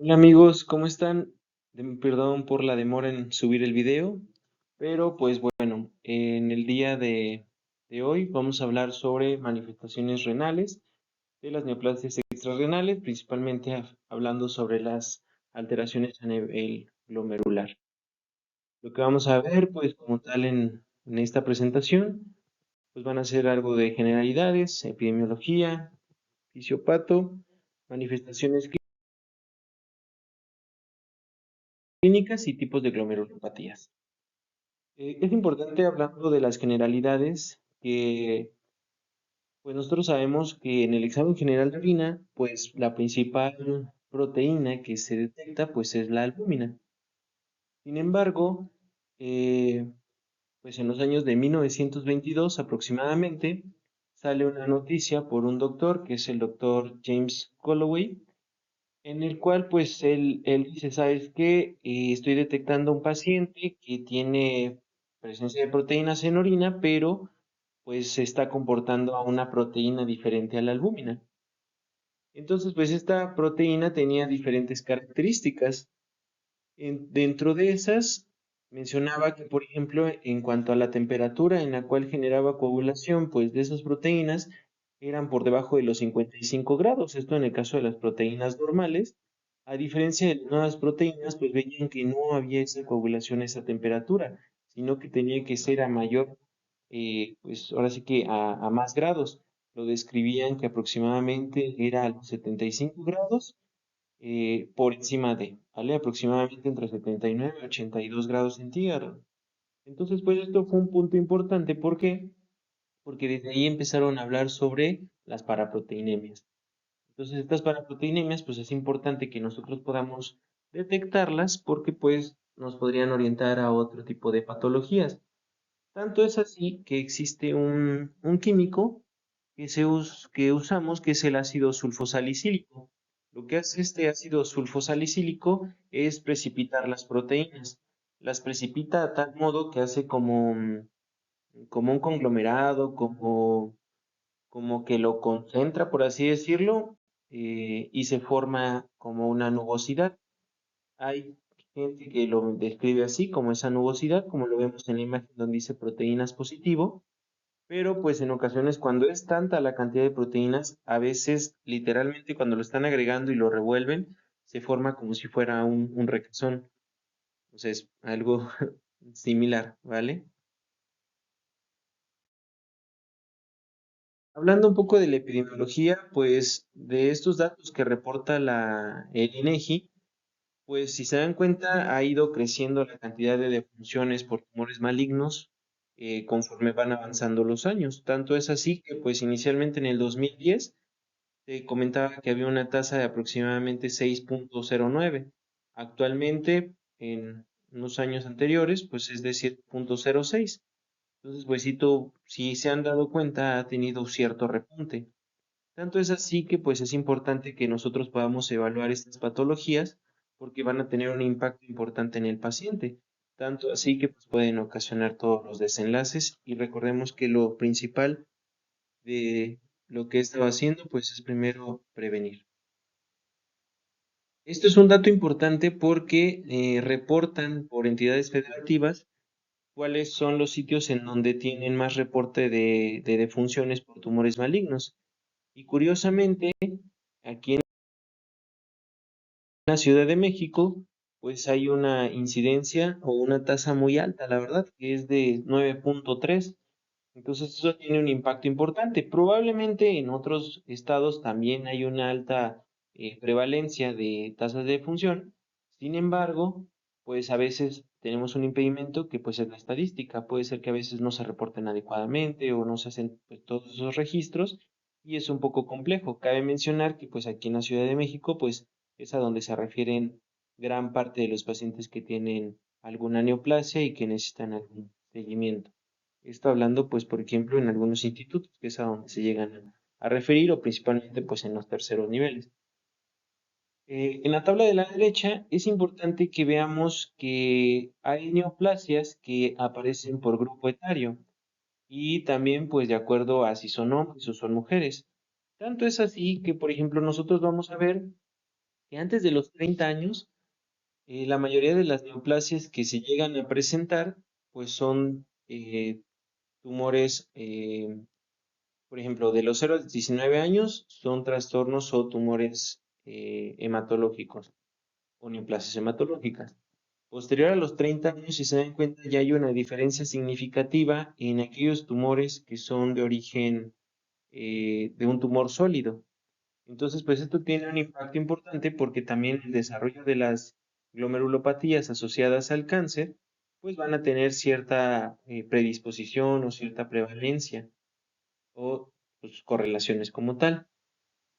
Hola amigos, ¿cómo están? Perdón por la demora en subir el video, pero pues bueno, en el día de hoy vamos a hablar sobre manifestaciones renales de las neoplasias extrarrenales, principalmente hablando sobre las alteraciones a nivel glomerular. Lo que vamos a ver pues como tal en esta presentación, pues van a ser algo de generalidades, epidemiología, fisiopato, manifestaciones clínicas y tipos de glomerulopatías. Es importante hablando de las generalidades que pues nosotros sabemos que en el examen general de orina pues la principal proteína que se detecta pues es la albúmina. Sin embargo, eh, pues en los años de 1922 aproximadamente sale una noticia por un doctor que es el doctor James Galloway, en el cual pues él dice, ¿sabes qué? Estoy detectando un paciente que tiene presencia de proteínas en orina, pero pues se está comportando a una proteína diferente a la albúmina. Entonces, pues esta proteína tenía diferentes características. Dentro de esas, mencionaba que, por ejemplo, en cuanto a la temperatura en la cual generaba coagulación, pues de esas proteínas eran por debajo de los 55 grados. Esto en el caso de las proteínas normales. A diferencia de las nuevas proteínas, pues veían que no había esa coagulación a esa temperatura, sino que tenía que ser a mayor, pues ahora sí que a más grados. Lo describían que aproximadamente era a los 75 grados por encima de, ¿vale? Aproximadamente entre 79 y 82 grados centígrados. Entonces, pues esto fue un punto importante. ¿Por qué? Porque desde ahí empezaron a hablar sobre las paraproteinemias. Entonces, estas paraproteinemias, pues es importante que nosotros podamos detectarlas porque pues nos podrían orientar a otro tipo de patologías. Tanto es así que existe un químico que usamos, que es el ácido sulfosalicílico. Lo que hace este ácido sulfosalicílico es precipitar las proteínas. Las precipita a tal modo que hace como un conglomerado, como que lo concentra, por así decirlo, y se forma como una nubosidad. Hay gente que lo describe así, como esa nubosidad, como lo vemos en la imagen donde dice proteínas positivo, pero pues en ocasiones cuando es tanta la cantidad de proteínas, a veces literalmente cuando lo están agregando y lo revuelven, se forma como si fuera un requesón. Entonces, algo similar, ¿vale? Hablando un poco de la epidemiología, pues de estos datos que reporta el INEGI, pues si se dan cuenta, ha ido creciendo la cantidad de defunciones por tumores malignos conforme van avanzando los años. Tanto es así que pues inicialmente en el 2010 se comentaba que había una tasa de aproximadamente 6,09. Actualmente, en unos años anteriores, pues es de 7,06. Entonces, pues si se han dado cuenta, ha tenido cierto repunte. Tanto es así que pues es importante que nosotros podamos evaluar estas patologías porque van a tener un impacto importante en el paciente. Tanto así que pues pueden ocasionar todos los desenlaces y recordemos que lo principal de lo que he estado haciendo pues es primero prevenir. Esto es un dato importante porque reportan por entidades federativas cuáles son los sitios en donde tienen más reporte de defunciones por tumores malignos. Y curiosamente, aquí en la Ciudad de México, pues hay una incidencia o una tasa muy alta, la verdad, que es de 9,3. Entonces eso tiene un impacto importante. Probablemente en otros estados también hay una alta prevalencia de tasas de defunción. Sin embargo, pues a veces tenemos un impedimento que pues es la estadística. Puede ser que a veces no se reporten adecuadamente o no se hacen pues, todos esos registros y es un poco complejo. Cabe mencionar que pues aquí en la Ciudad de México pues es a donde se refieren gran parte de los pacientes que tienen alguna neoplasia y que necesitan algún seguimiento. Esto hablando, pues, por ejemplo, en algunos institutos, que es a donde se llegan a referir, o principalmente, pues, en los terceros niveles. En la tabla de la derecha es importante que veamos que hay neoplasias que aparecen por grupo etario y también, pues, de acuerdo a si son hombres o son mujeres. Tanto es así que, por ejemplo, nosotros vamos a ver que antes de los 30 años, la mayoría de las neoplasias que se llegan a presentar, pues son tumores, por ejemplo, de los 0 a los 19 años, son trastornos o tumores hematológicos o neoplasias hematológicas. Posterior a los 30 años, si se dan cuenta, ya hay una diferencia significativa en aquellos tumores que son de origen de un tumor sólido. Entonces, pues esto tiene un impacto importante porque también el desarrollo de las glomerulopatías asociadas al cáncer, pues van a tener cierta predisposición o cierta prevalencia o pues, correlaciones como tal.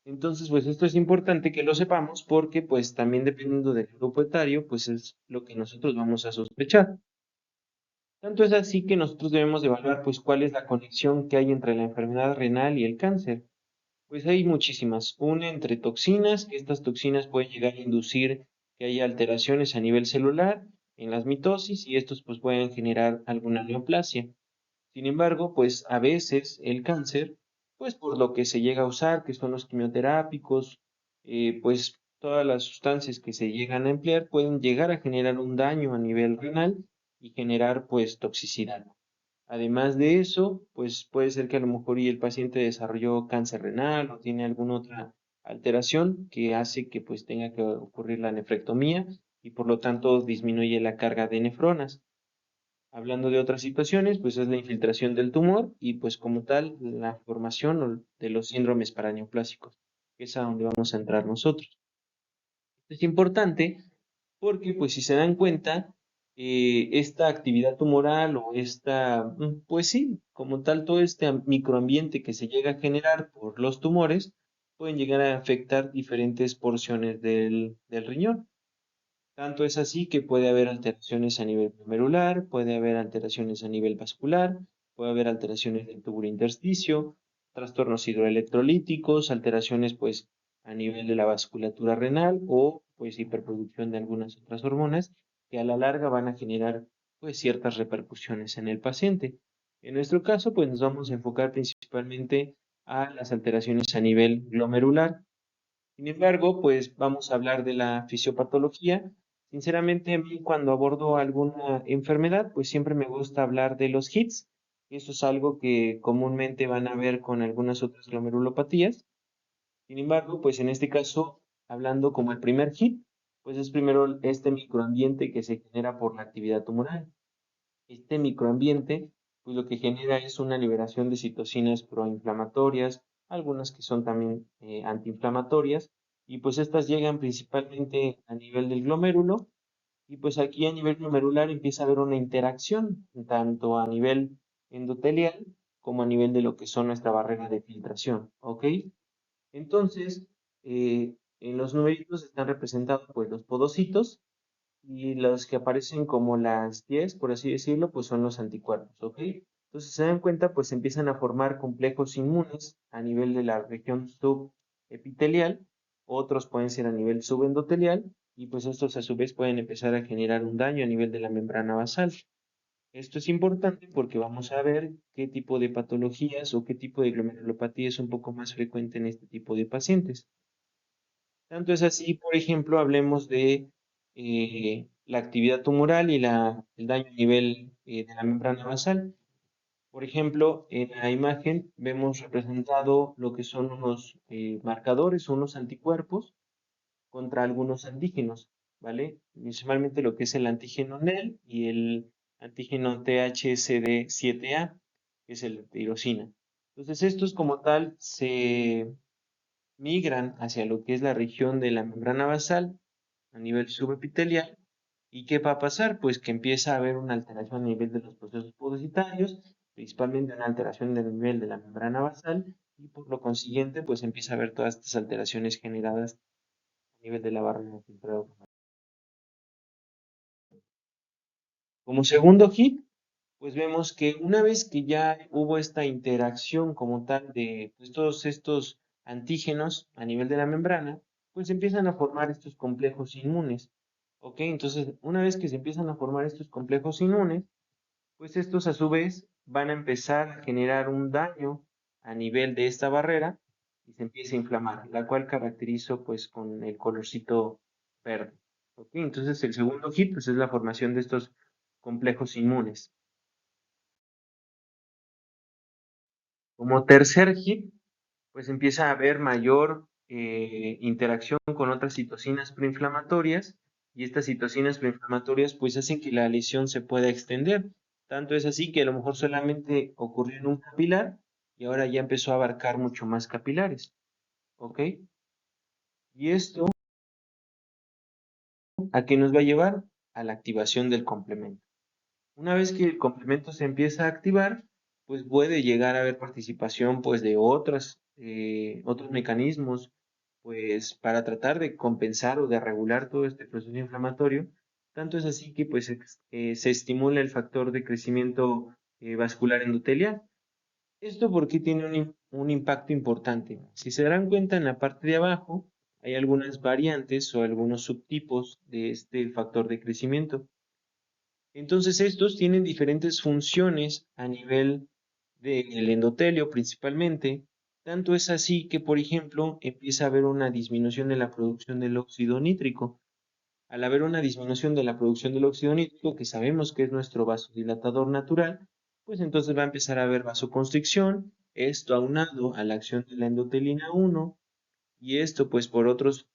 Entonces, pues esto es importante que lo sepamos porque pues también dependiendo del grupo etario, pues es lo que nosotros vamos a sospechar. Tanto es así que nosotros debemos de evaluar pues cuál es la conexión que hay entre la enfermedad renal y el cáncer. Pues hay muchísimas. Una entre toxinas, que estas toxinas pueden llegar a inducir que haya alteraciones a nivel celular en las mitosis y estos pues pueden generar alguna neoplasia. Sin embargo, pues a veces el cáncer, pues por lo que se llega a usar, que son los quimioterápicos, pues todas las sustancias que se llegan a emplear pueden llegar a generar un daño a nivel renal y generar pues toxicidad. Además de eso, pues puede ser que a lo mejor y el paciente desarrolló cáncer renal o tiene alguna otra alteración que hace que pues tenga que ocurrir la nefrectomía y por lo tanto disminuye la carga de nefronas. Hablando de otras situaciones, pues es la infiltración del tumor y pues como tal la formación de los síndromes paraneoplásicos, que es a donde vamos a entrar nosotros. Es importante porque pues si se dan cuenta, esta actividad tumoral o esta, pues sí, como tal todo este microambiente que se llega a generar por los tumores, pueden llegar a afectar diferentes porciones del riñón. Tanto es así que puede haber alteraciones a nivel glomerular, puede haber alteraciones a nivel vascular, puede haber alteraciones del tubo intersticio, trastornos hidroelectrolíticos, alteraciones pues a nivel de la vasculatura renal o pues hiperproducción de algunas otras hormonas que a la larga van a generar pues ciertas repercusiones en el paciente. En nuestro caso pues nos vamos a enfocar principalmente a las alteraciones a nivel glomerular. Sin embargo, pues vamos a hablar de la fisiopatología. Sinceramente, a mí cuando abordo alguna enfermedad, pues siempre me gusta hablar de los HITs. Eso es algo que comúnmente van a ver con algunas otras glomerulopatías. Sin embargo, pues en este caso, hablando como el primer HIT, pues es primero este microambiente que se genera por la actividad tumoral. Este microambiente, pues lo que genera es una liberación de citocinas proinflamatorias, algunas que son también antiinflamatorias, y pues estas llegan principalmente a nivel del glomérulo, y pues aquí a nivel glomerular empieza a haber una interacción, tanto a nivel endotelial como a nivel de lo que son nuestra barrera de filtración, ¿ok? Entonces, en los numeritos están representados pues los podocitos, y los que aparecen como las 10, por así decirlo, pues son los anticuerpos, ¿ok? Entonces, se dan cuenta, pues empiezan a formar complejos inmunes a nivel de la región subepitelial, otros pueden ser a nivel subendotelial, y pues estos a su vez pueden empezar a generar un daño a nivel de la membrana basal. Esto es importante porque vamos a ver qué tipo de patologías o qué tipo de glomerulopatía es un poco más frecuente en este tipo de pacientes. Tanto es así, por ejemplo, hablemos de la actividad tumoral y el daño a nivel de la membrana basal. Por ejemplo, en la imagen vemos representado lo que son unos marcadores, unos anticuerpos contra algunos antígenos, ¿vale? Principalmente lo que es el antígeno NEL y el antígeno THSD7A, que es el tirosina. Entonces, estos como tal se migran hacia lo que es la región de la membrana basal a nivel subepitelial. ¿Y qué va a pasar? Pues que empieza a haber una alteración a nivel de los procesos podocitarios, principalmente una alteración del nivel de la membrana basal, y por lo consiguiente, pues empieza a haber todas estas alteraciones generadas a nivel de la barrera de filtrado. Como segundo hit, pues vemos que una vez que ya hubo esta interacción como tal de pues, todos estos antígenos a nivel de la membrana, pues empiezan a formar estos complejos inmunes. ¿Ok? Entonces, una vez que se empiezan a formar estos complejos inmunes, pues estos a su vez van a empezar a generar un daño a nivel de esta barrera y se empieza a inflamar, la cual caracterizo pues con el colorcito verde. ¿Ok? Entonces el segundo hit pues es la formación de estos complejos inmunes. Como tercer hit, pues empieza a haber mayor interacción con otras citocinas proinflamatorias y estas citocinas proinflamatorias pues hacen que la lesión se pueda extender. Tanto es así que a lo mejor solamente ocurrió en un capilar y ahora ya empezó a abarcar mucho más capilares. ¿Ok? Y esto, ¿a qué nos va a llevar? A la activación del complemento. Una vez que el complemento se empieza a activar, pues puede llegar a haber participación pues de otros mecanismos pues para tratar de compensar o de regular todo este proceso inflamatorio. Tanto es así que pues se estimula el factor de crecimiento vascular endotelial. Esto porque tiene un impacto importante. Si se darán cuenta en la parte de abajo hay algunas variantes o algunos subtipos de este factor de crecimiento. Entonces estos tienen diferentes funciones a nivel del endotelio principalmente. Tanto es así que, por ejemplo, empieza a haber una disminución de la producción del óxido nítrico. Al haber una disminución de la producción del óxido nítrico, que sabemos que es nuestro vasodilatador natural, pues entonces va a empezar a haber vasoconstricción, esto aunado a la acción de la endotelina 1 y esto pues por otras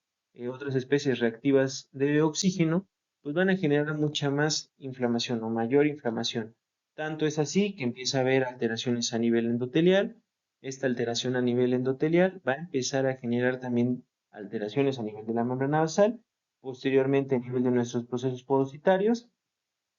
especies reactivas de oxígeno, pues van a generar mucha más inflamación o mayor inflamación. Tanto es así que empieza a haber alteraciones a nivel endotelial. Esta alteración a nivel endotelial va a empezar a generar también alteraciones a nivel de la membrana basal, posteriormente a nivel de nuestros procesos podocitarios,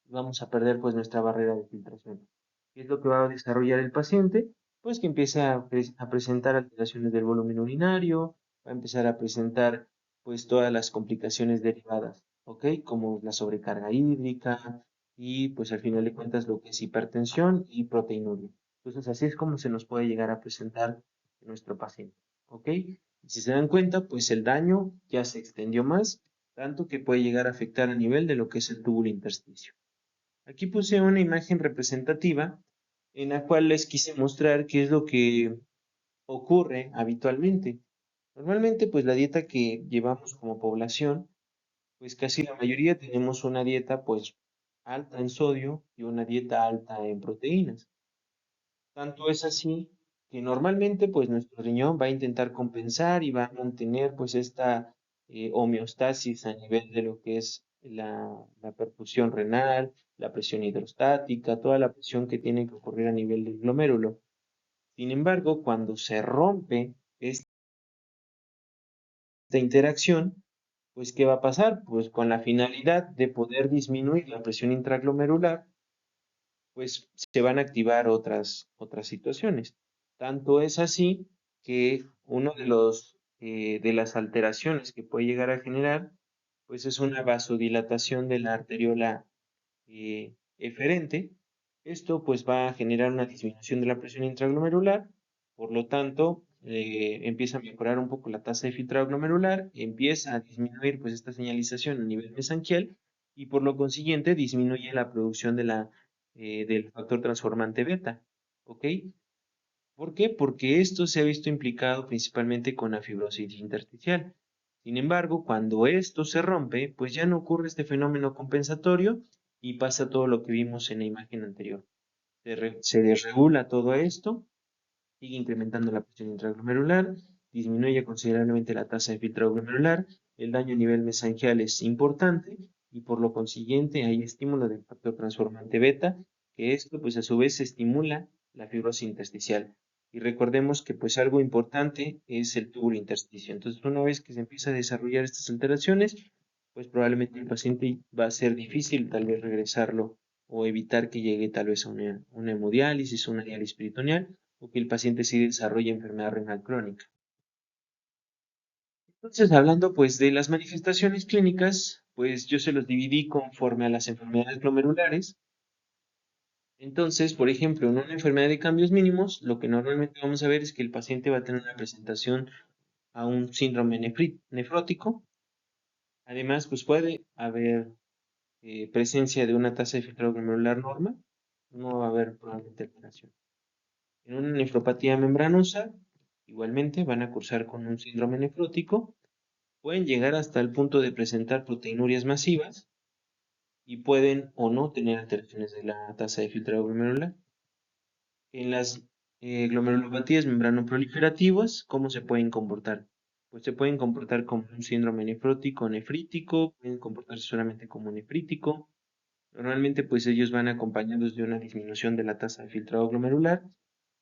vamos a perder pues nuestra barrera de filtración. ¿Qué es lo que va a desarrollar el paciente? Pues que empieza a presentar alteraciones del volumen urinario, va a empezar a presentar pues todas las complicaciones derivadas, ¿ok? Como la sobrecarga hídrica y pues al final de cuentas lo que es hipertensión y proteinuria. Entonces así es como se nos puede llegar a presentar nuestro paciente, ¿ok? Y si se dan cuenta, pues el daño ya se extendió más, tanto que puede llegar a afectar a nivel de lo que es el túbulo intersticio. Aquí puse una imagen representativa en la cual les quise mostrar qué es lo que ocurre habitualmente. Normalmente, pues la dieta que llevamos como población, pues casi la mayoría tenemos una dieta pues alta en sodio y una dieta alta en proteínas. Tanto es así que normalmente pues nuestro riñón va a intentar compensar y va a mantener pues esta homeostasis a nivel de lo que es la perfusión renal, la presión hidrostática, toda la presión que tiene que ocurrir a nivel del glomérulo. Sin embargo, cuando se rompe esta interacción, pues ¿qué va a pasar? Pues con la finalidad de poder disminuir la presión intraglomerular, pues se van a activar otras situaciones. Tanto es así que uno de las alteraciones que puede llegar a generar, pues es una vasodilatación de la arteriola eferente. Esto pues va a generar una disminución de la presión intraglomerular, por lo tanto empieza a mejorar un poco la tasa de filtrado glomerular, empieza a disminuir pues esta señalización a nivel mesangial y por lo consiguiente disminuye la producción del factor transformante beta. ¿Ok? ¿Por qué? Porque esto se ha visto implicado principalmente con la fibrosis intersticial. Sin embargo, cuando esto se rompe, pues ya no ocurre este fenómeno compensatorio y pasa todo lo que vimos en la imagen anterior. Se desregula todo esto, sigue incrementando la presión intraglomerular, disminuye considerablemente la tasa de filtrado glomerular, el daño a nivel mesangial es importante y por lo consiguiente hay estímulo del factor transformante beta, que esto pues a su vez estimula la fibrosis intersticial. Y recordemos que pues algo importante es el túbulo intersticio. Entonces una vez que se empieza a desarrollar estas alteraciones, pues probablemente el paciente va a ser difícil tal vez regresarlo o evitar que llegue tal vez a una hemodiálisis o una diálisis peritoneal o que el paciente sí desarrolle enfermedad renal crónica. Entonces, hablando pues de las manifestaciones clínicas, pues yo se los dividí conforme a las enfermedades glomerulares. Entonces, por ejemplo, en una enfermedad de cambios mínimos, lo que normalmente vamos a ver es que el paciente va a tener una presentación a un síndrome nefrótico. Además, pues puede haber presencia de una tasa de filtrado glomerular normal, no va a haber probablemente alteración. En una nefropatía membranosa, igualmente van a cursar con un síndrome nefrótico, pueden llegar hasta el punto de presentar proteinurias masivas y pueden o no tener alteraciones de la tasa de filtrado glomerular. En las glomerulopatías membranoproliferativas, ¿cómo se pueden comportar? Pues se pueden comportar como un síndrome nefrótico nefrítico, pueden comportarse solamente como nefrítico. Normalmente, pues ellos van acompañados de una disminución de la tasa de filtrado glomerular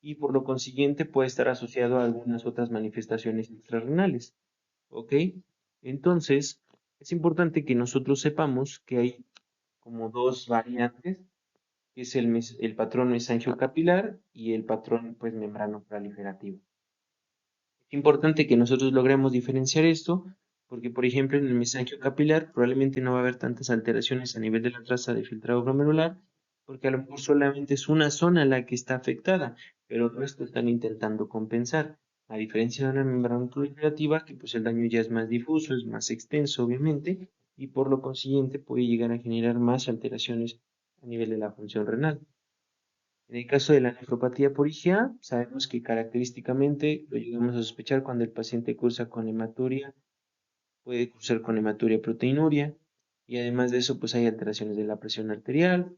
y por lo consiguiente puede estar asociado a algunas otras manifestaciones extrarrenales. ¿Ok? Entonces, es importante que nosotros sepamos que hay como dos variantes, que es el patrón mesangiocapilar y el patrón pues membrano proliferativo. Es importante que nosotros logremos diferenciar esto, porque por ejemplo en el mesangiocapilar probablemente no va a haber tantas alteraciones a nivel de la tasa de filtrado glomerular, porque a lo mejor solamente es una zona la que está afectada, pero el resto están intentando compensar. A diferencia de una membrana proliferativa, que pues el daño ya es más difuso, es más extenso obviamente, y por lo consiguiente puede llegar a generar más alteraciones a nivel de la función renal. En el caso de la nefropatía por IgA, sabemos que característicamente lo llegamos a sospechar cuando el paciente cursa con hematuria, puede cursar con hematuria proteinuria, y además de eso, pues hay alteraciones de la presión arterial,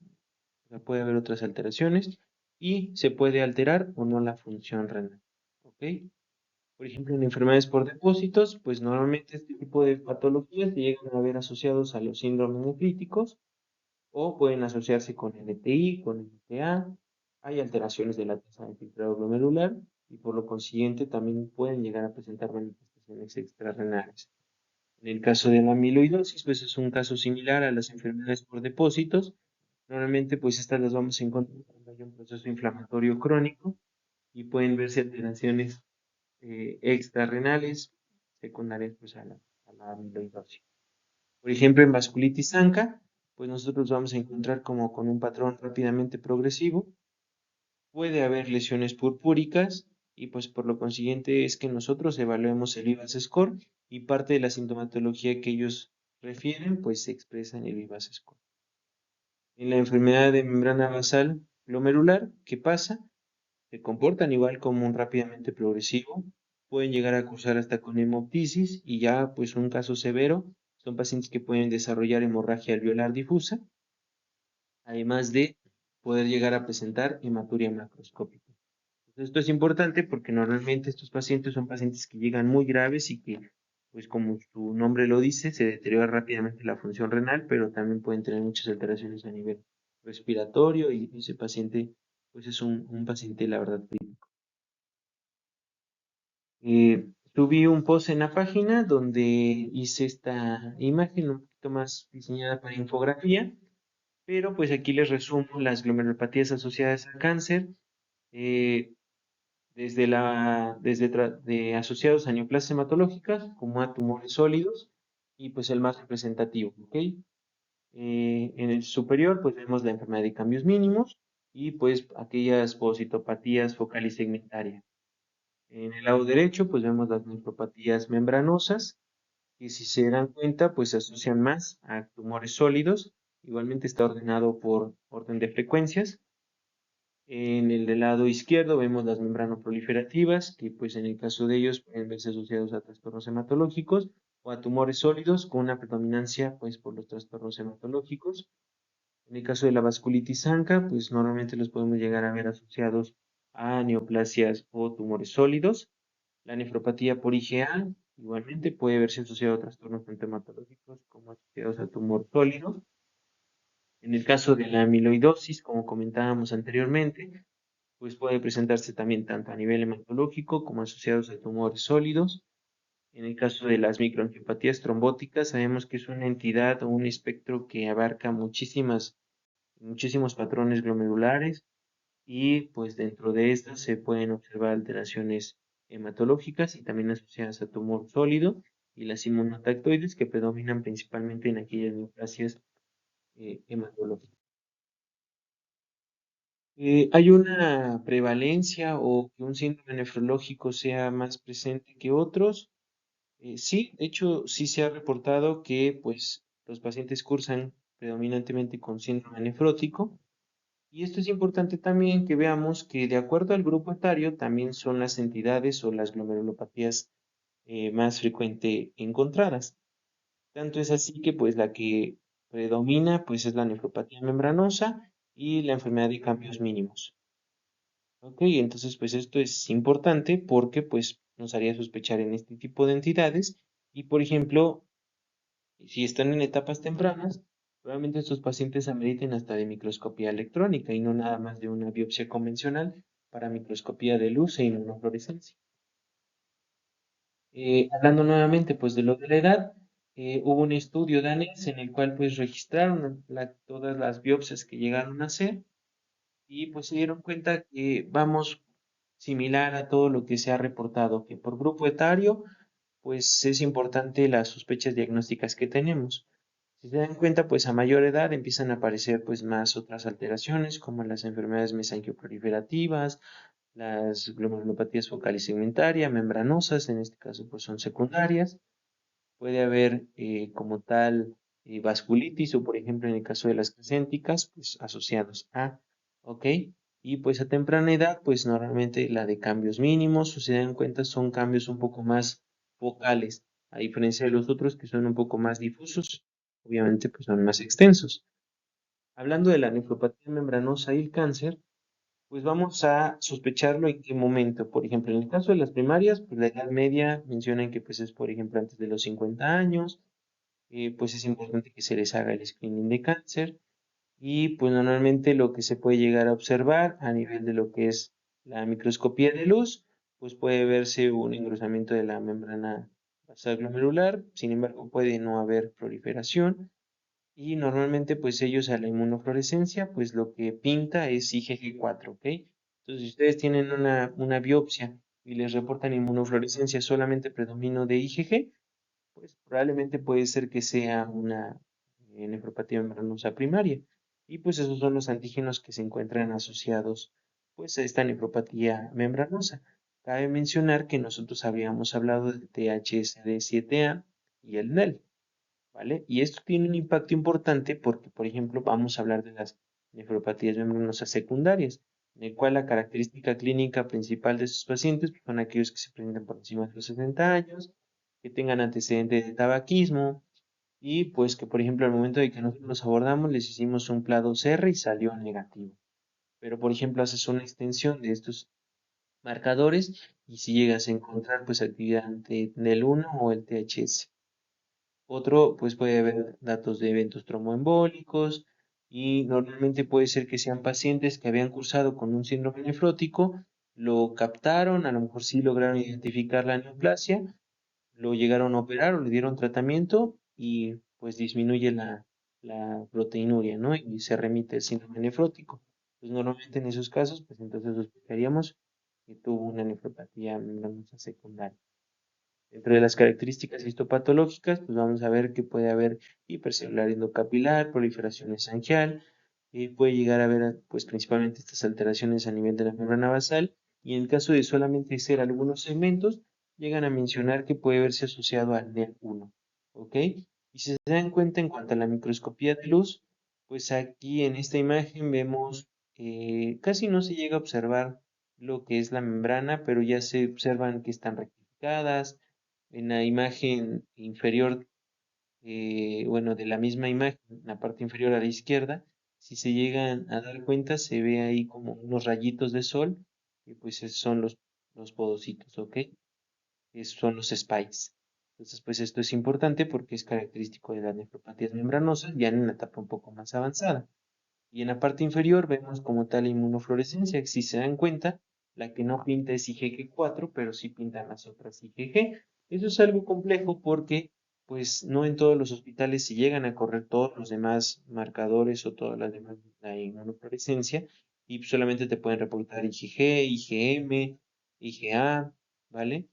o sea, puede haber otras alteraciones, y se puede alterar o no la función renal. ¿Ok? Por ejemplo, en enfermedades por depósitos, pues normalmente este tipo de patologías se llegan a ver asociados a los síndromes nefríticos, o pueden asociarse con LTI, con LTA. Hay alteraciones de la tasa de filtrado glomerular y por lo consiguiente también pueden llegar a presentar manifestaciones extrarrenales. En el caso de la amiloidosis, pues es un caso similar a las enfermedades por depósitos. Normalmente, pues estas las vamos a encontrar cuando hay un proceso inflamatorio crónico y pueden verse alteraciones extrarrenales secundarias pues, a la amiloidosis. Por ejemplo, en vasculitis ANCA, pues nosotros vamos a encontrar como con un patrón rápidamente progresivo. Puede haber lesiones purpúricas y pues por lo consiguiente es que nosotros evaluemos el VIVAS score y parte de la sintomatología que ellos refieren pues se expresa en el VIVAS score. En la enfermedad de membrana basal glomerular, ¿qué pasa? Se comportan igual como un rápidamente progresivo, pueden llegar a cursar hasta con hemoptisis y ya pues un caso severo son pacientes que pueden desarrollar hemorragia alveolar difusa, además de poder llegar a presentar hematuria macroscópica. Entonces, esto es importante porque normalmente estos pacientes son pacientes que llegan muy graves y que, pues como su nombre lo dice, se deteriora rápidamente la función renal, pero también pueden tener muchas alteraciones a nivel respiratorio y ese paciente, pues es un paciente, la verdad, crítico. Subí un post en la página donde hice esta imagen un poquito más diseñada para infografía, pero pues aquí les resumo las glomerulopatías asociadas a cáncer, eh, de asociados a neoplasias hematológicas como a tumores sólidos y pues el más representativo, ¿ok? En el superior pues vemos la enfermedad de cambios mínimos y pues aquellas positopatías focal y segmentaria. En el lado derecho, pues vemos las nefropatías membranosas, que si se dan cuenta, pues se asocian más a tumores sólidos. Igualmente está ordenado por orden de frecuencias. En el del lado izquierdo vemos las membranoproliferativas, que pues en el caso de ellos pueden verse asociados a trastornos hematológicos o a tumores sólidos con una predominancia pues por los trastornos hematológicos. En el caso de la vasculitis ANCA, pues normalmente los podemos llegar a ver asociados a neoplasias o tumores sólidos. La nefropatía por IgA igualmente puede verse asociado a trastornos tanto hematológicos como asociados a tumor sólido. En el caso de la amiloidosis, como comentábamos anteriormente, pues puede presentarse también tanto a nivel hematológico como asociados a tumores sólidos. En el caso de las microangiopatías trombóticas, sabemos que es una entidad o un espectro que abarca muchísimos patrones glomerulares y pues dentro de estas se pueden observar alteraciones hematológicas y también asociadas a tumor sólido y las inmunotactoides que predominan principalmente en aquellas neoplasias hematológicas. ¿Hay una prevalencia o que un síndrome nefrológico sea más presente que otros? Sí, de hecho sí se ha reportado que pues los pacientes cursan predominantemente con síndrome nefrótico Y esto es importante también que veamos que de acuerdo al grupo etario también son las entidades o las glomerulopatías más frecuente encontradas. Tanto es así que pues la que predomina pues es la nefropatía membranosa y la enfermedad de cambios mínimos. Ok, entonces pues esto es importante porque pues nos haría sospechar en este tipo de entidades y por ejemplo, si están en etapas tempranas, probablemente estos pacientes ameriten hasta de microscopía electrónica y no nada más de una biopsia convencional para microscopía de luz e inmunofluorescencia. Hablando nuevamente pues de lo de la edad, hubo un estudio danés en el cual pues registraron todas las biopsias que llegaron a hacer y pues se dieron cuenta que vamos similar a todo lo que se ha reportado, que por grupo etario pues es importante las sospechas diagnósticas que tenemos. Si se dan cuenta, pues a mayor edad empiezan a aparecer pues más otras alteraciones como las enfermedades mesanquioproliferativas, las glomerulopatías focales segmentarias, membranosas, en este caso pues son secundarias. Puede haber como tal vasculitis o por ejemplo en el caso de las crecénticas, pues asociados a, ¿ok? Y pues a temprana edad, pues normalmente la de cambios mínimos, o si se dan cuenta, son cambios un poco más focales, a diferencia de los otros que son un poco más difusos, obviamente pues son más extensos. Hablando de la nefropatía membranosa y el cáncer, pues vamos a sospecharlo en qué momento. Por ejemplo, en el caso de las primarias, pues la edad media mencionan que pues es por ejemplo antes de los 50 años, pues es importante que se les haga el screening de cáncer y pues normalmente lo que se puede llegar a observar a nivel de lo que es la microscopía de luz, pues puede verse un engrosamiento de la membrana basal glomerular, sin embargo puede no haber proliferación y normalmente pues ellos a la inmunofluorescencia pues lo que pinta es IgG4, ¿ok? Entonces si ustedes tienen una biopsia y les reportan inmunofluorescencia solamente predomino de IgG, pues probablemente puede ser que sea una nefropatía membranosa primaria. Y pues esos son los antígenos que se encuentran asociados pues a esta nefropatía membranosa. Cabe mencionar que nosotros habíamos hablado del THSD7A y el NEL, ¿vale? Y esto tiene un impacto importante porque, por ejemplo, vamos a hablar de las nefropatías membranosas secundarias, en el cual la característica clínica principal de sus pacientes pues, son aquellos que se presentan por encima de los 60 años, que tengan antecedentes de tabaquismo y pues que, por ejemplo, al momento de que nosotros los abordamos, les hicimos un PLA2R y salió negativo. Pero, por ejemplo, haces una extensión de estos marcadores y si llegas a encontrar pues actividad del 1 o el THS. Otro, pues puede haber datos de eventos tromboembólicos y normalmente puede ser que sean pacientes que habían cursado con un síndrome nefrótico, lo captaron, a lo mejor sí lograron identificar la neoplasia, lo llegaron a operar o le dieron tratamiento y pues disminuye la proteinuria, ¿no? Y se remite el síndrome nefrótico. Pues normalmente en esos casos, pues entonces sospecharíamos que tuvo una nefropatía membranosa secundaria. Dentro de las características histopatológicas, pues vamos a ver que puede haber hipercelular endocapilar, proliferación esangial, puede llegar a haber pues principalmente estas alteraciones a nivel de la membrana basal y en el caso de solamente ser algunos segmentos, llegan a mencionar que puede verse asociado al NEL1, ¿ok? Y si se dan cuenta en cuanto a la microscopía de luz, pues aquí en esta imagen vemos casi no se llega a observar lo que es la membrana, pero ya se observan que están rectificadas, en la imagen inferior, bueno, de la misma imagen, en la parte inferior a la izquierda, si se llegan a dar cuenta, se ve ahí como unos rayitos de sol, y pues esos son los podocitos, ¿ok? Esos son los spikes. Entonces, pues esto es importante porque es característico de las nefropatías membranosas, ya en una etapa un poco más avanzada. Y en la parte inferior vemos como tal inmunofluorescencia, que si se dan cuenta, la que no pinta es IgG4, pero sí pintan las otras IgG. Eso es algo complejo porque pues no en todos los hospitales se llegan a correr todos los demás marcadores o todas las demás la inmunofluorescencia y solamente te pueden reportar IgG, IgM, IgA, ¿vale?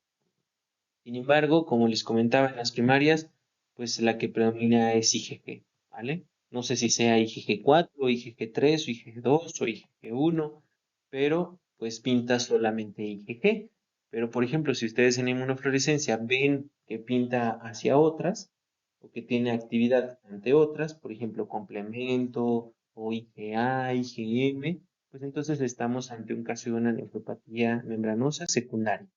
Sin embargo, como les comentaba en las primarias, pues la que predomina es IgG, ¿vale? No sé si sea IgG4, IgG3 o IgG2 o IgG1, pero pues pinta solamente IgG. Pero por ejemplo, si ustedes en inmunofluorescencia ven que pinta hacia otras o que tiene actividad ante otras, por ejemplo, complemento o IgA, IgM, pues entonces estamos ante un caso de una nefropatía membranosa secundaria.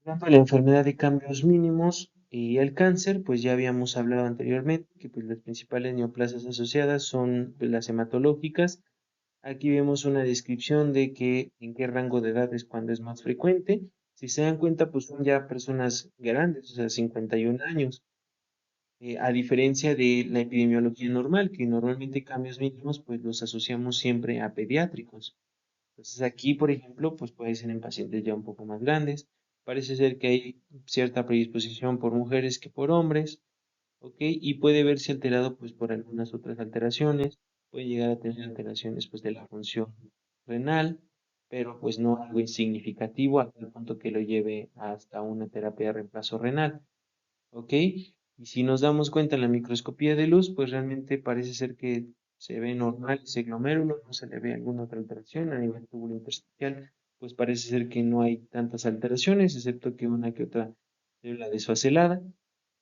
Hablando de la enfermedad de cambios mínimos y el cáncer, pues ya habíamos hablado anteriormente que pues, las principales neoplasias asociadas son pues, las hematológicas. Aquí vemos una descripción de que en qué rango de edad es cuando es más frecuente. Si se dan cuenta, pues son ya personas grandes, o sea, 51 años. A diferencia de la epidemiología normal, que normalmente cambios mínimos, pues los asociamos siempre a pediátricos. Entonces aquí, por ejemplo, pues puede ser en pacientes ya un poco más grandes. Parece ser que hay cierta predisposición por mujeres que por hombres, ¿ok? Y puede verse alterado pues por algunas otras alteraciones. Puede llegar a tener alteraciones pues de la función renal, pero pues no algo insignificativo hasta el punto que lo lleve hasta una terapia de reemplazo renal. ¿Ok? Y si nos damos cuenta en la microscopía de luz, pues realmente parece ser que se ve normal ese glomérulo, no se le ve alguna otra alteración a nivel túbulo intersticial, pues parece ser que no hay tantas alteraciones, excepto que una que otra célula desfacelada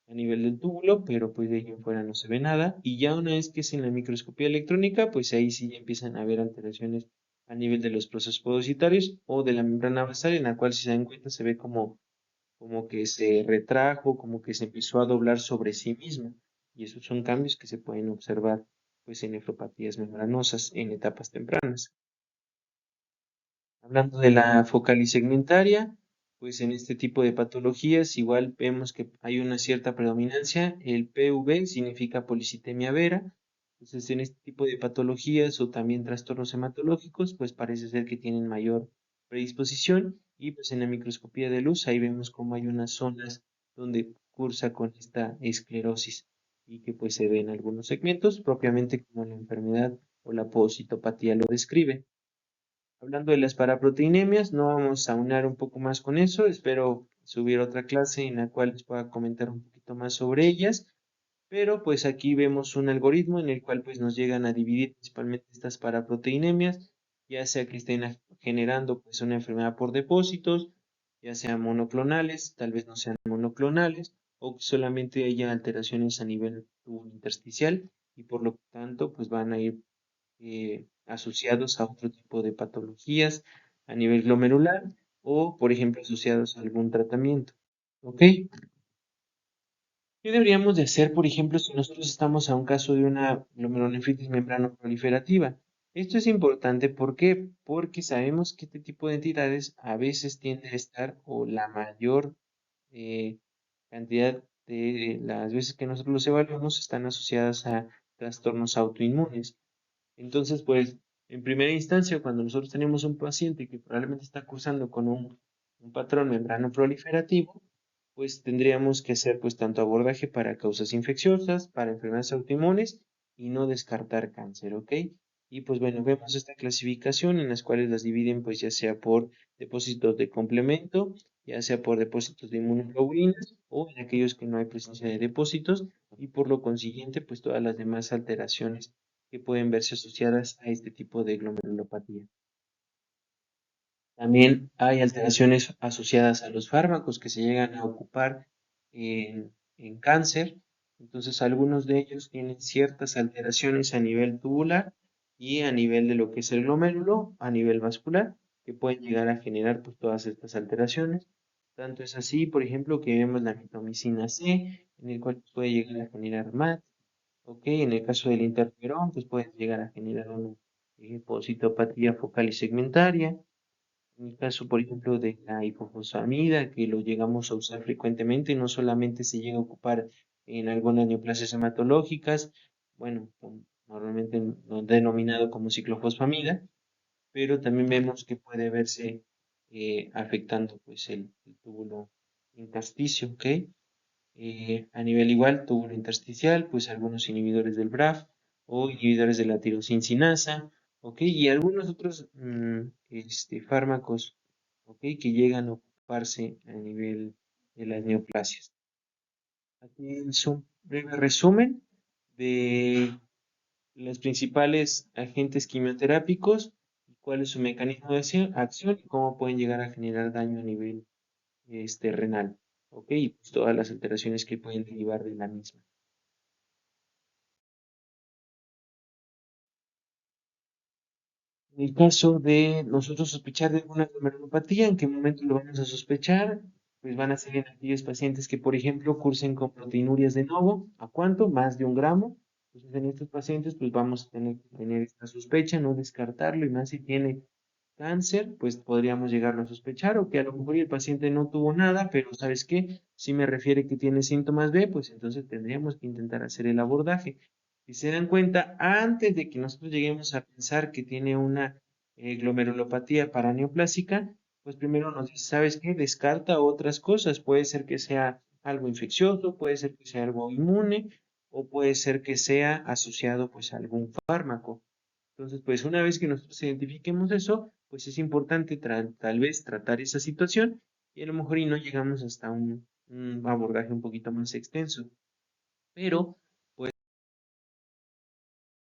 a nivel del túbulo, pero pues de ahí en fuera no se ve nada. Y ya una vez que es en la microscopía electrónica, pues ahí sí ya empiezan a haber alteraciones a nivel de los procesos podocitarios o de la membrana basal, en la cual si se dan cuenta se ve como que se retrajo, como que se empezó a doblar sobre sí mismo. Y esos son cambios que se pueden observar pues en nefropatías membranosas en etapas tempranas. Hablando de la focalisegmentaria, pues en este tipo de patologías igual vemos que hay una cierta predominancia. El PV significa policitemia vera. Entonces en este tipo de patologías o también trastornos hematológicos, pues parece ser que tienen mayor predisposición. Y pues en la microscopía de luz ahí vemos cómo hay unas zonas donde cursa con esta esclerosis y que pues se ve en algunos segmentos, propiamente como la enfermedad o la pocitopatía lo describe. Hablando de las paraproteinemias, no vamos a aunar un poco más con eso. Espero subir otra clase en la cual les pueda comentar un poquito más sobre ellas. Pero pues aquí vemos un algoritmo en el cual pues nos llegan a dividir principalmente estas paraproteinemias, ya sea que estén generando pues una enfermedad por depósitos, ya sean monoclonales, tal vez no sean monoclonales, o que solamente haya alteraciones a nivel tubo intersticial y por lo tanto pues van a ir asociados a otro tipo de patologías a nivel glomerular o, por ejemplo, asociados a algún tratamiento. ¿Ok? ¿Qué deberíamos de hacer, por ejemplo, si nosotros estamos a un caso de una glomerulonefritis membrano proliferativa? Esto es importante, ¿por qué? Porque sabemos que este tipo de entidades a veces tienden a estar, o la mayor eh, cantidad de las veces que nosotros los evaluamos, están asociadas a trastornos autoinmunes. Entonces, pues, en primera instancia, cuando nosotros tenemos un paciente que probablemente está cursando con un patrón membrano proliferativo, pues tendríamos que hacer pues tanto abordaje para causas infecciosas, para enfermedades autoinmunes y no descartar cáncer, ¿ok? Y pues bueno, vemos esta clasificación en las cuales las dividen pues ya sea por depósitos de complemento, ya sea por depósitos de inmunoglobulinas o en aquellos que no hay presencia de depósitos y por lo consiguiente pues todas las demás alteraciones que pueden verse asociadas a este tipo de glomerulopatía. También hay alteraciones asociadas a los fármacos que se llegan a ocupar en cáncer. Entonces, algunos de ellos tienen ciertas alteraciones a nivel tubular y a nivel de lo que es el glomérulo, a nivel vascular, que pueden llegar a generar pues, todas estas alteraciones. Tanto es así, por ejemplo, que vemos la mitomicina C, en el cual puede llegar a generar MAT. Ok, en el caso del interferón, pues puede llegar a generar una pocitopatía focal y segmentaria. En el caso, por ejemplo, de la hipofosfamida, que lo llegamos a usar frecuentemente, no solamente se llega a ocupar en algunas neoplasias hematológicas, bueno, normalmente no denominado como ciclofosfamida, pero también vemos que puede verse afectando pues el túbulo intersticio, ¿ok? A nivel igual, túbulo intersticial, pues algunos inhibidores del BRAF o inhibidores de la tirosincinasa, ¿ok? Y algunos otros fármacos, ¿ok? Que llegan a ocuparse a nivel de las neoplasias. Aquí es un breve resumen de los principales agentes quimioterápicos, cuál es su mecanismo de acción y cómo pueden llegar a generar daño a nivel renal, ¿ok? Y pues todas las alteraciones que pueden derivar de la misma. En el caso de nosotros sospechar de alguna glomerulopatía, ¿en qué momento lo vamos a sospechar? Pues van a ser en aquellos pacientes que, por ejemplo, cursen con proteinurias de novo. ¿A cuánto? Más de 1 gramo. Entonces, en estos pacientes, pues vamos a tener que tener esta sospecha, no descartarlo, y más si tiene cáncer, pues podríamos llegarlo a sospechar, o que a lo mejor el paciente no tuvo nada, pero ¿sabes qué? Si me refiere que tiene síntomas B, pues entonces tendríamos que intentar hacer el abordaje. Si se dan cuenta, antes de que nosotros lleguemos a pensar que tiene una glomerulopatía paraneoplásica, pues primero nos dice, ¿sabes qué? Descarta otras cosas. Puede ser que sea algo infeccioso, puede ser que sea algo inmune, o puede ser que sea asociado pues a algún fármaco. Entonces, pues una vez que nosotros identifiquemos eso, pues es importante tal vez tratar esa situación, y a lo mejor y no llegamos hasta un abordaje un poquito más extenso. Pero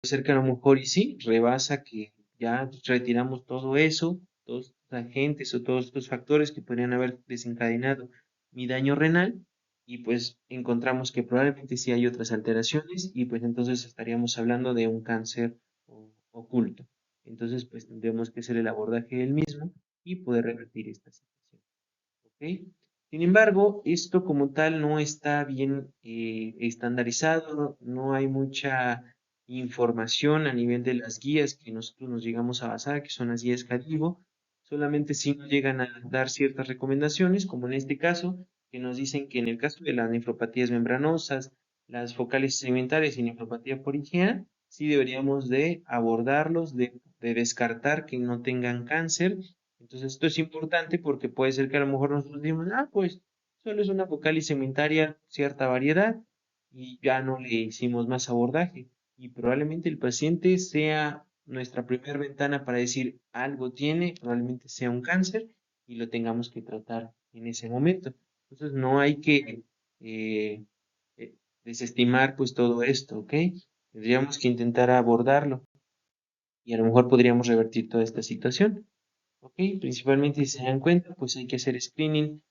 ser que a lo mejor y sí, rebasa que ya retiramos todo eso, todos estos agentes o todos estos factores que podrían haber desencadenado mi daño renal, y pues encontramos que probablemente sí hay otras alteraciones, y pues entonces estaríamos hablando de un cáncer oculto. Entonces pues tendremos que hacer el abordaje del mismo y poder revertir esta situación. ¿Ok? Sin embargo, esto como tal no está bien estandarizado, no hay mucha información a nivel de las guías que nosotros nos llegamos a basar, que son las guías Cadivo. Solamente sí nos llegan a dar ciertas recomendaciones, como en este caso, que nos dicen que en el caso de las nefropatías membranosas, las focales segmentarias y nefropatía por IgA, sí deberíamos de abordarlos, de descartar que no tengan cáncer. Entonces esto es importante porque puede ser que a lo mejor nosotros digamos, pues solo es una focal y segmentaria, cierta variedad, y ya no le hicimos más abordaje. Y probablemente el paciente sea nuestra primera ventana para decir algo tiene, probablemente sea un cáncer, y lo tengamos que tratar en ese momento. Entonces no hay que eh, eh, desestimar pues todo esto, ¿ok? Tendríamos que intentar abordarlo, y a lo mejor podríamos revertir toda esta situación. Ok, principalmente si se dan cuenta, pues hay que hacer screening,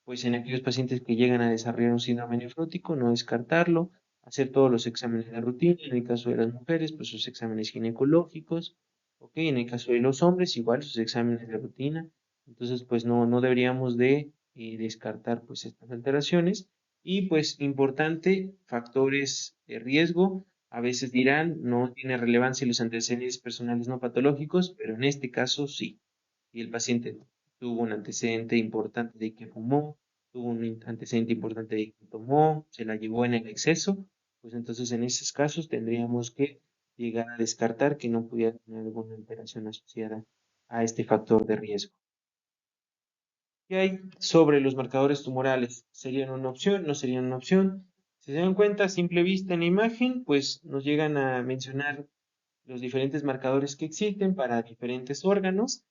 pues en aquellos pacientes que llegan a desarrollar un síndrome nefrótico, no descartarlo, hacer todos los exámenes de rutina, en el caso de las mujeres, pues sus exámenes ginecológicos, ok, en el caso de los hombres, igual sus exámenes de rutina. Entonces, pues no deberíamos de descartar pues estas alteraciones. Y pues importante, factores de riesgo. A veces dirán, no tiene relevancia los antecedentes personales no patológicos, pero en este caso sí. Y el paciente tuvo un antecedente importante de que fumó, tuvo un antecedente importante de que tomó, se la llevó en el exceso, pues entonces en esos casos tendríamos que llegar a descartar que no pudiera tener alguna alteración asociada a este factor de riesgo. ¿Qué hay sobre los marcadores tumorales? ¿Serían una opción? ¿No serían una opción? Si se dan cuenta a simple vista en la imagen, pues nos llegan a mencionar los diferentes marcadores que existen para diferentes órganos,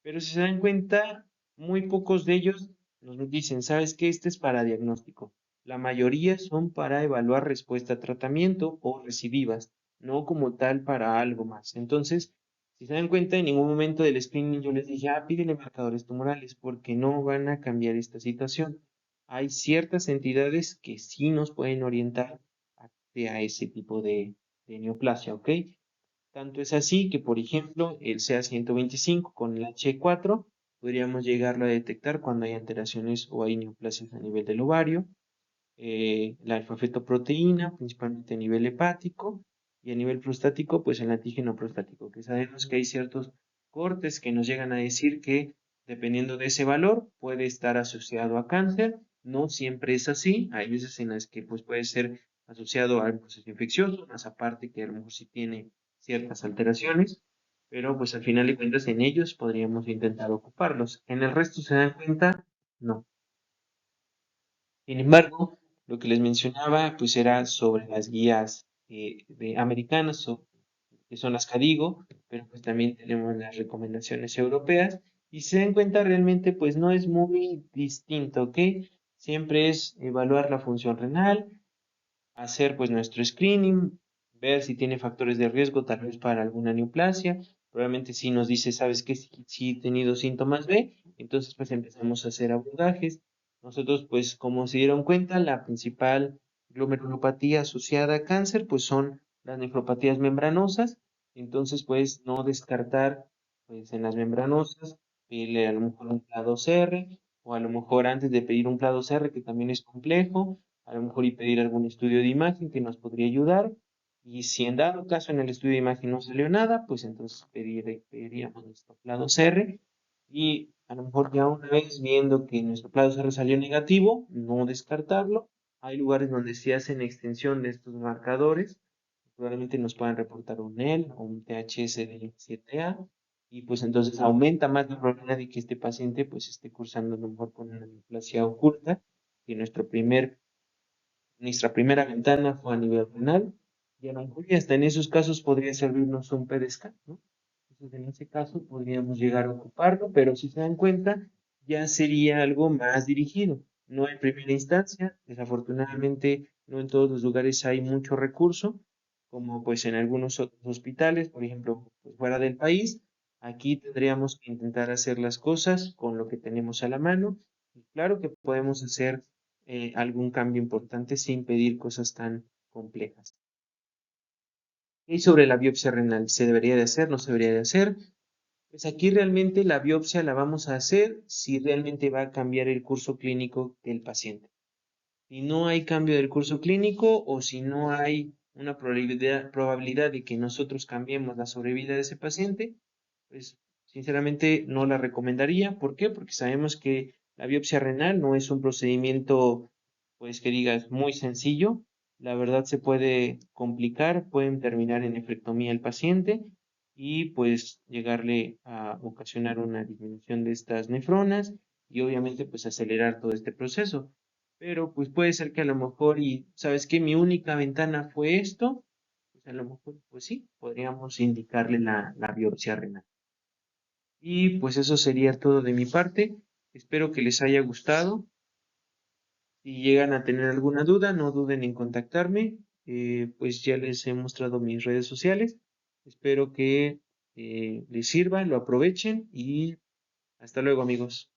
pero si se dan cuenta, muy pocos de ellos nos dicen, ¿sabes qué? Este es para diagnóstico. La mayoría son para evaluar respuesta a tratamiento o recidivas, no como tal para algo más. Entonces, si se dan cuenta, en ningún momento del screening yo les dije, pídele marcadores tumorales, porque no van a cambiar esta situación. Hay ciertas entidades que sí nos pueden orientar hacia ese tipo de neoplasia, ¿ok? Tanto es así que, por ejemplo, el CA125 con el H4 podríamos llegarlo a detectar cuando hay alteraciones o hay neoplasias a nivel del ovario, la alfa-fetoproteína, principalmente a nivel hepático, y a nivel prostático, pues el antígeno prostático, que sabemos que hay ciertos cortes que nos llegan a decir que, dependiendo de ese valor, puede estar asociado a cáncer. No siempre es así, hay veces en las que pues, puede ser asociado a un proceso infeccioso, más aparte que a lo mejor sí tiene ciertas alteraciones, pero pues al final de cuentas en ellos podríamos intentar ocuparlos. En el resto se dan cuenta, no. Sin embargo, lo que les mencionaba, pues era sobre las guías americanas, que son las CADIGO, pero pues también tenemos las recomendaciones europeas, y se dan cuenta realmente, pues no es muy distinto, ¿ok? Siempre es evaluar la función renal, hacer pues nuestro screening, ver si tiene factores de riesgo tal vez para alguna neoplasia. Probablemente si nos dice, ¿sabes qué? Si he tenido síntomas B, entonces pues empezamos a hacer abordajes. Nosotros pues como se dieron cuenta, la principal glomerulopatía asociada a cáncer pues son las nefropatías membranosas. Entonces pues no descartar pues en las membranosas, pedirle a lo mejor un clado CR, o a lo mejor antes de pedir un clado CR, que también es complejo, a lo mejor y pedir algún estudio de imagen que nos podría ayudar. Y si en dado caso en el estudio de imagen no salió nada, pues entonces pediríamos nuestro clado CR. Y a lo mejor ya una vez viendo que nuestro clado CR salió negativo, no descartarlo. Hay lugares donde se hacen extensión de estos marcadores, probablemente nos puedan reportar un NEL o un THS de 7A, y pues entonces aumenta más la probabilidad de que este paciente pues esté cursando a lo mejor con una neoplasia oculta, y nuestra primera ventana fue a nivel renal, y a lo mejor y hasta en esos casos podría servirnos un PET-scan, ¿no? Entonces en ese caso podríamos llegar a ocuparlo, pero si se dan cuenta, ya sería algo más dirigido, no en primera instancia. Desafortunadamente no en todos los lugares hay mucho recurso, como pues en algunos otros hospitales, por ejemplo, pues fuera del país. Aquí tendríamos que intentar hacer las cosas con lo que tenemos a la mano, y claro que podemos hacer algún cambio importante sin pedir cosas tan complejas. Y sobre la biopsia renal, ¿se debería de hacer? ¿No se debería de hacer? Pues aquí realmente la biopsia la vamos a hacer si realmente va a cambiar el curso clínico del paciente. Si no hay cambio del curso clínico, o si no hay una probabilidad de que nosotros cambiemos la sobrevida de ese paciente, pues sinceramente no la recomendaría. ¿Por qué? Porque sabemos que la biopsia renal no es un procedimiento, pues que digas, muy sencillo. La verdad se puede complicar, pueden terminar en nefrectomía el paciente, y pues llegarle a ocasionar una disminución de estas nefronas, y obviamente pues acelerar todo este proceso. Pero pues puede ser que a lo mejor, y sabes que mi única ventana fue esto, pues a lo mejor pues sí, podríamos indicarle la biopsia renal. Y pues eso sería todo de mi parte. Espero que les haya gustado. Si llegan a tener alguna duda, no duden en contactarme. Pues ya les he mostrado mis redes sociales. Espero que les sirva, lo aprovechen, y hasta luego, amigos.